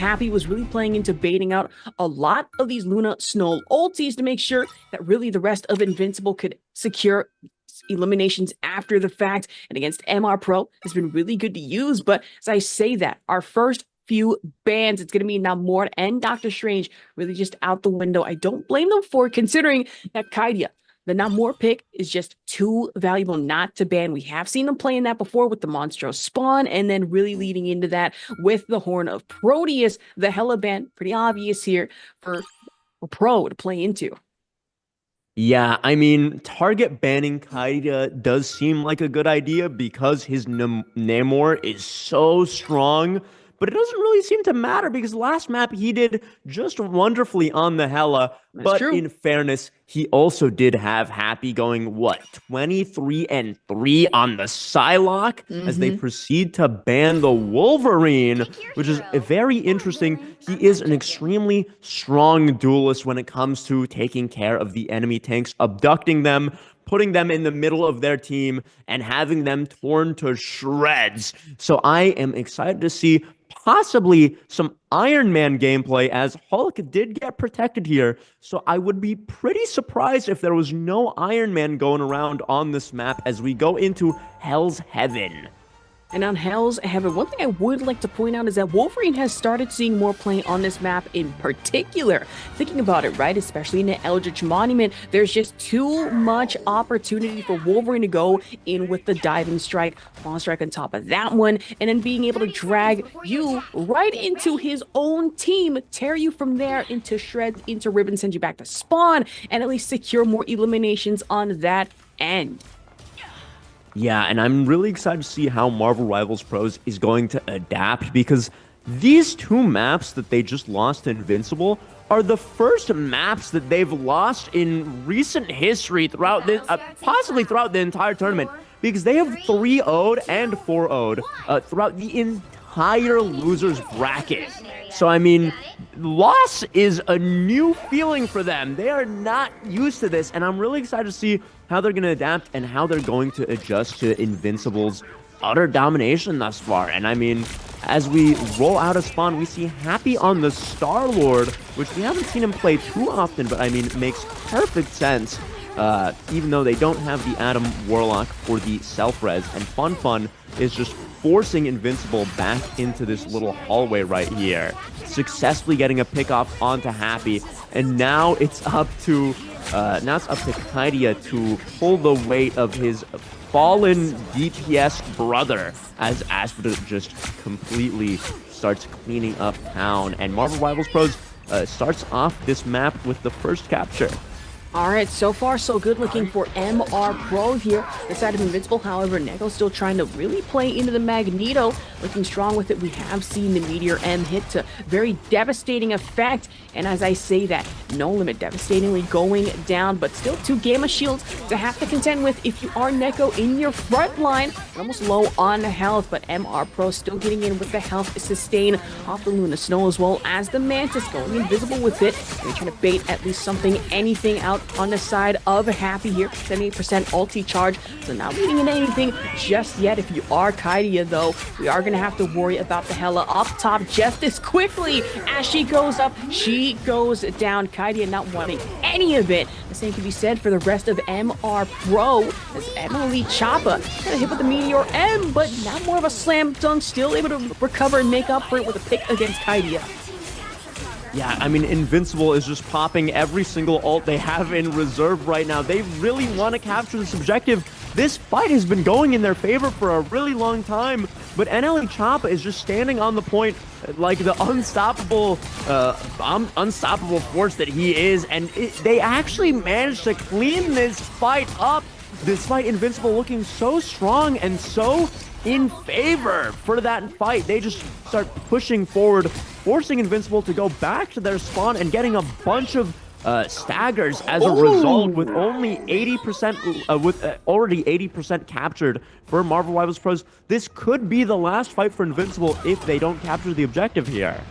Happy was really playing into baiting out a lot of these Luna Snow ultis to make sure that really the rest of Invincible could secure eliminations after the fact. And against MR Pro has been really good to use. But as I say that, our first few bans, it's going to be Namor and Doctor Strange really just out the window. I don't blame them for it, considering that Kaidia, the Namor pick, is just too valuable not to ban. We have seen them playing that before with the Monstro spawn, and then really leading into that with the Horn of Proteus. The Hela ban, pretty obvious here for Pro to play into. Yeah, I mean, target banning Kaidia does seem like a good idea because his Namor is so strong, but it doesn't really seem to matter because last map he did just wonderfully on the Hela. That's but true. In fairness, he also did have Happy going, what, 23-3 on the Psylocke as they proceed to ban the Wolverine, which is very interesting. He is an extremely strong duelist when it comes to taking care of the enemy tanks, abducting them, putting them in the middle of their team, and having them torn to shreds. So I am excited to see possibly some Iron Man gameplay, as Hulk did get protected here. So I would be pretty surprised if there was no Iron Man going around on this map as we go into Hell's Heaven. And on Hell's Heaven, one thing I would like to point out is that Wolverine has started seeing more play on this map in particular. Thinking about it, right? Especially in the Eldritch Monument, there's just too much opportunity for Wolverine to go in with the diving strike, long strike on top of that one, and then being able to drag you right into his own team, tear you from there into shreds, into ribbons, send you back to spawn, and at least secure more eliminations on that end. Yeah, and I'm really excited to see how Marvel Rivals Pros is going to adapt, because these two maps that they just lost to Invincible are the first maps that they've lost in recent history throughout this, possibly throughout the entire tournament, because they have 3-0'd and 4-0'd throughout the entire losers bracket. So, I mean, loss is a new feeling for them. They are not used to this, and I'm really excited to see how they're going to adapt and how they're going to adjust to Invincible's utter domination thus far. And I mean, as we roll out of spawn, we see Happy on the Star-Lord, which we haven't seen him play too often, but I mean, it makes perfect sense, even though they don't have the Adam Warlock for the self-res. And Fun is just forcing Invincible back into this little hallway right here, successfully getting a pick off onto Happy, and now it's up to Kaidia to pull the weight of his fallen DPS brother, as Asphodel just completely starts cleaning up town, and Marvel Rivals Pros starts off this map with the first capture. All right, so far so good looking for MR Pro here. The side of Invincible, however, Neko still trying to really play into the Magneto. Looking strong with it. We have seen the Meteor M hit to very devastating effect. And as I say that, No Limit devastatingly going down, but still 2 Gamma Shields to have to contend with if you are Neko in your front line. Almost low on health, but MR Pro still getting in with the health sustain off the Luna Snow, as well as the Mantis going invisible with it. They're trying to bait at least something, anything out on the side of Happy here. 78% ulti charge, so not leading into anything just yet. If you are Kaidia, though, we are going to have to worry about the Hela up top just as quickly. As she goes up, she goes down. Kaidia not wanting any of it. The same can be said for the rest of MR Pro, as Emily Choppa got hit with the Meteor M, but not more of a slam dunk, still able to recover and make up for it with a pick against Kaidia. Yeah, I mean, Invincible is just popping every single ult they have in reserve right now. They really want to capture this objective. This fight has been going in their favor for a really long time, but NLE Choppa is just standing on the point like the unstoppable force that he is, and they actually managed to clean this fight up, despite Invincible looking so strong and so in favor for that fight. They just start pushing forward, forcing Invincible to go back to their spawn and getting a bunch of staggers as a result, with only 80% already 80% captured for Marvel Rivals Pros. This could be the last fight for Invincible if they don't capture the objective here.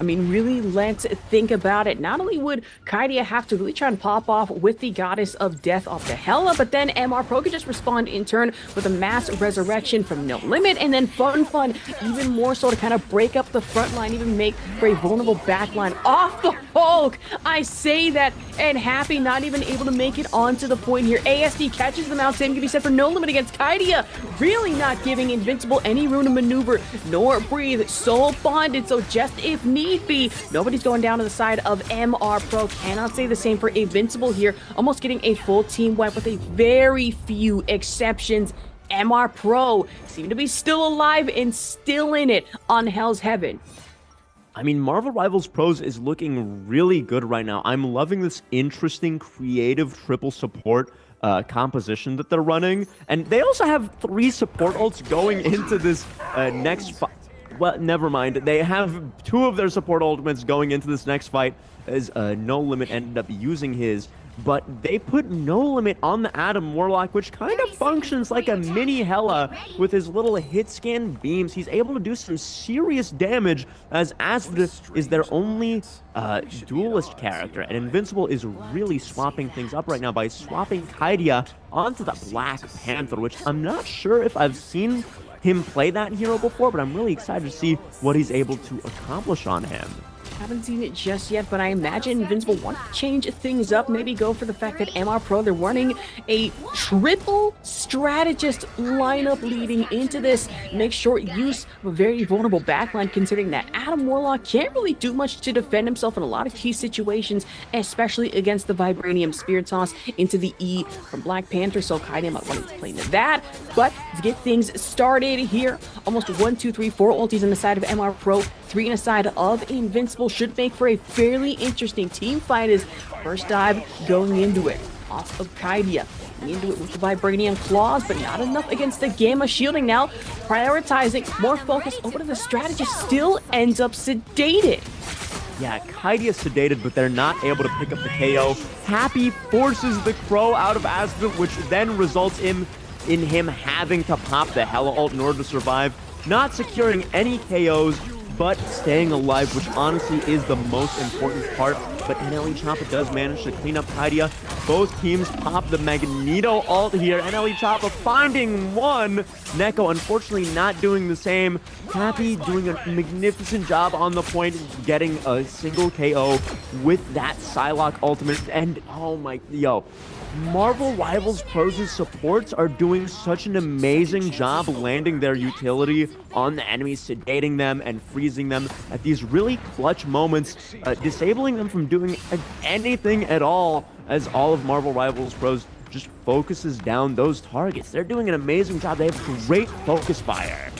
I mean, really, let's think about it. Not only would Kaidia have to really try and pop off with the Goddess of Death off the Hela, but then MR Pro could just respond in turn with a mass resurrection from No Limit, and then Fun even more so to kind of break up the front line, even make for a vulnerable backline off the Hulk. I say that, and Happy not even able to make it onto the point here. ASD catches them out. Same can be said for No Limit against Kaidia. Really not giving Invincible any room to maneuver nor breathe. So bonded, so just if need be, nobody's going down to the side of MR Pro. Cannot say the same for Invincible here. Almost getting a full team wipe with a very few exceptions. MR Pro seem to be still alive and still in it on Hell's Heaven. I mean, Marvel Rivals Pros is looking really good right now. I'm loving this interesting, creative triple support composition that they're running. And they also have 3 support ults going into this next fight. Well, never mind. They have 2 of their support ultimates going into this next fight, as No Limit ended up using his. But they put No Limit on the Adam Warlock, which kind of functions like a mini Hela with his little hit scan beams. He's able to do some serious damage, as Acid is their only duelist character. And Invincible is really swapping things up right now by swapping Kaidia onto the Black Panther, which I'm not sure if I've seen him play that hero before, but I'm really excited to see what he's able to accomplish on him. Haven't seen it just yet, but I imagine Invincible want to change things up, maybe go for the fact that MR Pro, they're running a triple strategist lineup leading into this. Make short use of a very vulnerable backline, considering that Adam Warlock can't really do much to defend himself in a lot of key situations, especially against the Vibranium Spear Toss into the E from Black Panther, so Kaidia might want to play into that. But to get things started here, almost 1, 2, 3, 4 ultis on the side of MR Pro, 3 on the side of Invincible. Should make for a fairly interesting team fight as first dive going into it. Off of Kaidia. Into it with the Vibranium Claws, but not enough against the Gamma Shielding now. Prioritizing, more focus over to the strategist, still ends up sedated. Yeah, Kaidia sedated, but they're not able to pick up the KO. Happy forces the Crow out of Acid, which then results in him having to pop the Hela ult in order to survive. Not securing any KOs, but staying alive, which honestly is the most important part. But NLE Choppa does manage to clean up Kaidia. Both teams pop the Magneto ult here. NLE Choppa finding one. Neko unfortunately not doing the same. Happy doing a magnificent job on the point, getting a single KO with that Psylocke ultimate. And oh my, Marvel Rivals Pros' supports are doing such an amazing job landing their utility on the enemies, sedating them and freezing them at these really clutch moments, disabling them from doing anything at all, as all of Marvel Rivals Pros just focuses down those targets. They're doing an amazing job. They have great focus fire.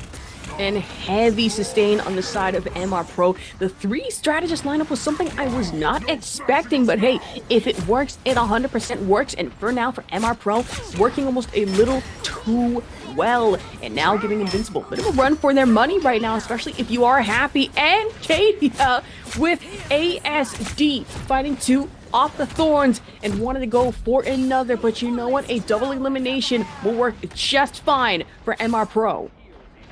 And heavy sustain on the side of MR Pro. The 3 strategist lineup was something I was not expecting, but hey, if it works, it 100% works. And for now, for MR Pro, it's working almost a little too well. And now giving Invincible a bit of a run for their money right now, especially if you are Happy and Kaidia with ASD fighting 2 off the thorns and wanted to go for another. But you know what? A double elimination will work just fine for MR Pro.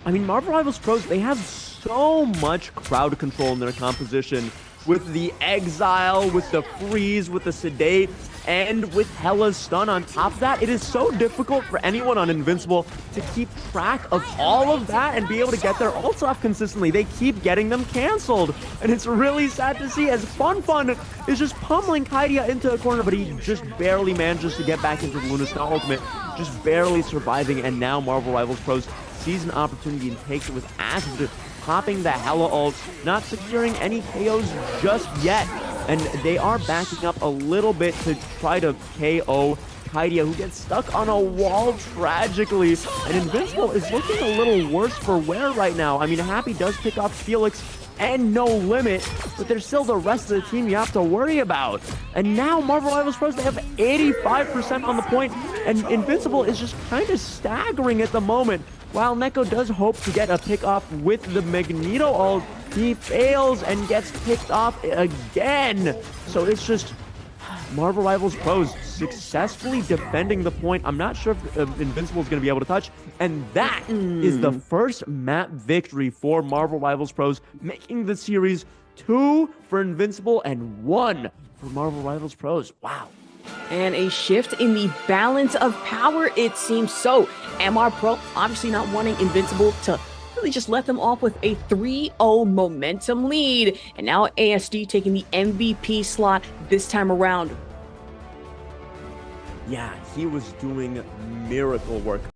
I mean, Marvel Rivals Pros, they have so much crowd control in their composition, with the Exile, with the Freeze, with the Sedate, and with Hela's Stun on top of that. It is so difficult for anyone on Invincible to keep track of all of that and be able to get their ults off consistently. They keep getting them canceled, and it's really sad to see, as Fun is just pummeling Kaidia into a corner, but he just barely manages to get back into the Luna Star ultimate, just barely surviving. And now Marvel Rivals Pros sees an opportunity and takes it with Acid popping the Hela ult, not securing any KOs just yet. And they are backing up a little bit to try to KO Kaidia, who gets stuck on a wall tragically. And Invincible is looking a little worse for wear right now. I mean, Happy does pick off Felix and No Limit, but there's still the rest of the team you have to worry about. And now Marvel Rivals Pros, they have 85% on the point, and Invincible is just kind of staggering at the moment. While Neko does hope to get a pick off with the Magneto ult, he fails and gets picked off again. So it's just Marvel Rivals Pros successfully defending the point. I'm not sure if Invincible is going to be able to touch. And that is the first map victory for Marvel Rivals Pros, making the series 2 for Invincible and 1 for Marvel Rivals Pros. Wow. And a shift in the balance of power, it seems. So MR Pro obviously not wanting Invincible to really just let them off with a 3-0 momentum lead. And now ASD taking the MVP slot this time around. Yeah, he was doing miracle work.